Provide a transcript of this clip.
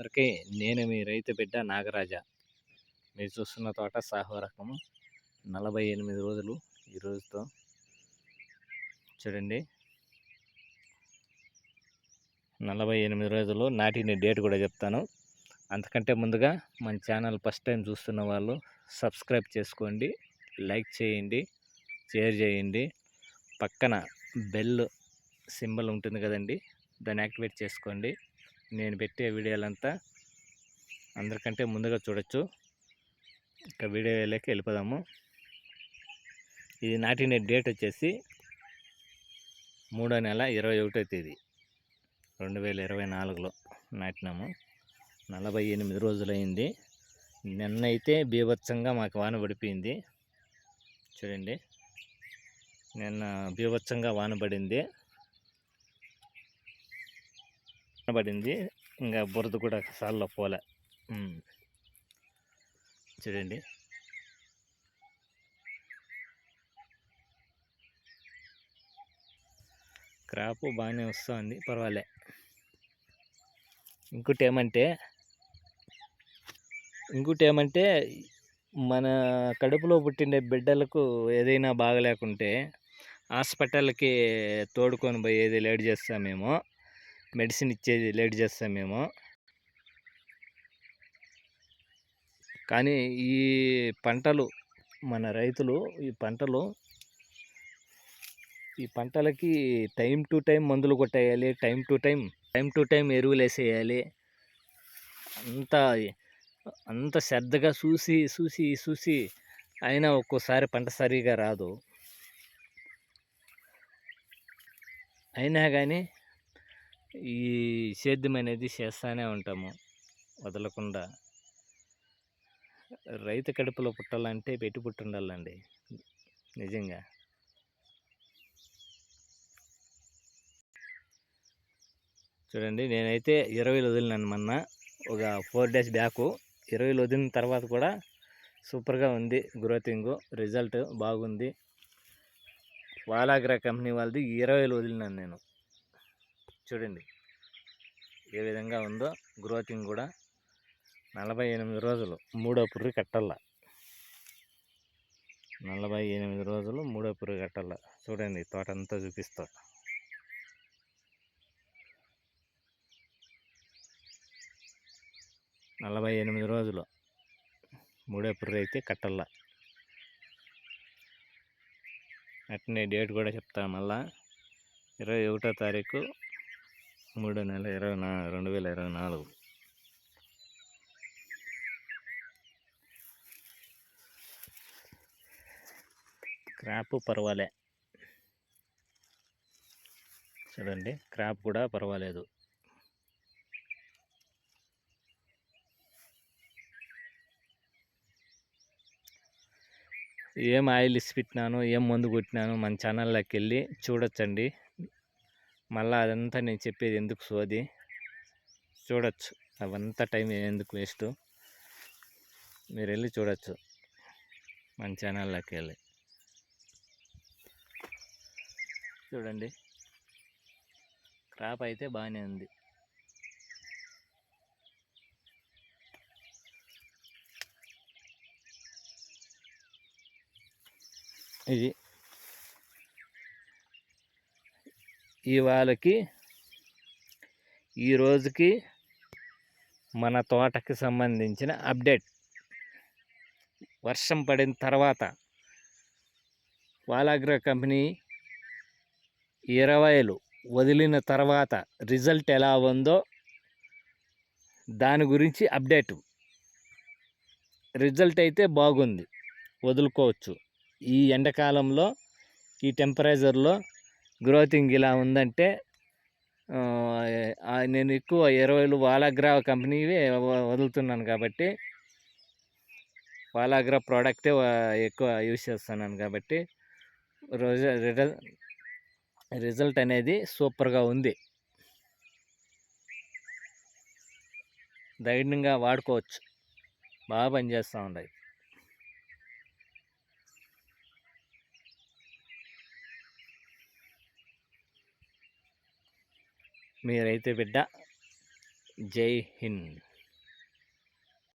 అందరికీ నేను మీ రైతు బిడ్డ నాగరాజ. మీరు చూస్తున్న తోట సాహో రకము 48 రోజులు ఈ రోజుతో. చూడండి, 48 రోజులు నాటిన డేట్ కూడా చెప్తాను. అంతకంటే ముందుగా మన ఛానల్ ఫస్ట్ టైం చూస్తున్న వాళ్ళు సబ్స్క్రైబ్ చేసుకోండి, లైక్ చేయండి, షేర్ చేయండి. పక్కన బెల్ సింబల్ ఉంటుంది కదండి, దాన్ని యాక్టివేట్ చేసుకోండి. నేను పెట్టే వీడియోలంతా అందరికంటే ముందుగా చూడొచ్చు. ఇక వీడియోలోకి వెళ్ళిపోదాము. ఇది నాటిన డేట్ వచ్చేసి 3వ నెల 21వ తేదీ 2024లో నాటినాము. 48 రోజులైంది. నిన్నైతే బీభత్సంగా మాకు వాన పడిపోయింది. చూడండి, నిన్న బీభత్సంగా వాన పడింది. ఇంకా బురద కూడా సాల్లో పోలే. చూడండి, క్రాపు బాగానే వస్తుంది, పర్వాలే. ఇంకోటి ఏమంటే మన కడుపులో పుట్టిన బిడ్డలకు ఏదైనా బాగలేకుంటే హాస్పిటల్కి తోడుకొని పోయేది లేట్ చేస్తామేమో, మెడిసిన్ ఇచ్చేది లేట్ చేస్తామేమో. కానీ ఈ పంటలు మన రైతులు ఈ పంటలకి టైం టు టైం మందులు కొట్టేయాలి, టైం టు టైం ఎరువులు వేసేయాలి. అంత శ్రద్ధగా చూసి అయినా ఒక్కోసారి పంట సరిగా రాదు. అయినా కానీ ఈ సేద్యం అనేది చేస్తూనే ఉంటాము వదలకుండా. రైతు కడుపులో పుట్టాలంటే పెట్టి పుట్టుండాలండి నిజంగా. చూడండి, నేనైతే 20 వదిలినాను మొన్న, ఒక 4 days బ్యాక్. 20 వదిలిన తర్వాత కూడా సూపర్గా ఉంది గ్రోతింగ్, రిజల్ట్ బాగుంది. వాలాగ్రా కంపెనీ వాళ్ళది 20 వదిలినాను నేను. చూడండి ఏ విధంగా ఉందో గ్రోతింగ్ కూడా. 48 రోజులు 3వ పుర్రి కట్టల్లా. 48 రోజులు 3వ పుర్రి కట్టల్లా. చూడండి, తోట అంతా చూపిస్తా. 48 రోజులు 3వ పుర్రి అయితే కట్టల్లా. అట్నే డేట్ కూడా చెప్తాను మళ్ళా. 21వ తారీఖు 3వ నెల 2024. క్రాప్ పర్వాలే. చూడండి, క్రాప్ కూడా పర్వాలేదు. ఏం ఆయిల్ ఇసి పెట్టినాను, ఏం మందు కొట్టినాను మన ఛానల్లోకి వెళ్ళి చూడొచ్చండి. మళ్ళీ అదంతా నేను చెప్పేది ఎందుకు సోది, చూడొచ్చు. అవంతా టైం ఎందుకు వేస్ట్, మీరు వెళ్ళి చూడొచ్చు మన ఛానల్లోకి వెళ్ళి. చూడండి, క్రాప్ అయితే బాగానే ఉంది. ఇది ఇవాళకి ఈ రోజుకి మన తోటకి సంబంధించిన అప్డేట్. వర్షం పడిన తర్వాత వాలాగ్రా కంపెనీ 20 వదిలిన తర్వాత రిజల్ట్ ఎలా ఉందో దాని గురించి అప్డేటు. రిజల్ట్ అయితే బాగుంది, వదులుకోవచ్చు. ఈ ఎండాకాలంలో ఈ టెంపరేచర్లో గ్రోతింగ్ ఇలా ఉందంటే నేను ఎక్కువ 20 వాలాగ్రా కంపెనీవే వదులుతున్నాను కాబట్టి, వాలాగ్రా ప్రోడక్టే ఎక్కువ యూజ్ చేస్తున్నాను కాబట్టి రిజల్ట్ అనేది సూపర్గా ఉంది. ధైర్యంగా వాడుకోవచ్చు, బాగా పనిచేస్తూ ఉన్నాయి. మీ రైతు బిడ్డ. జై హింద్.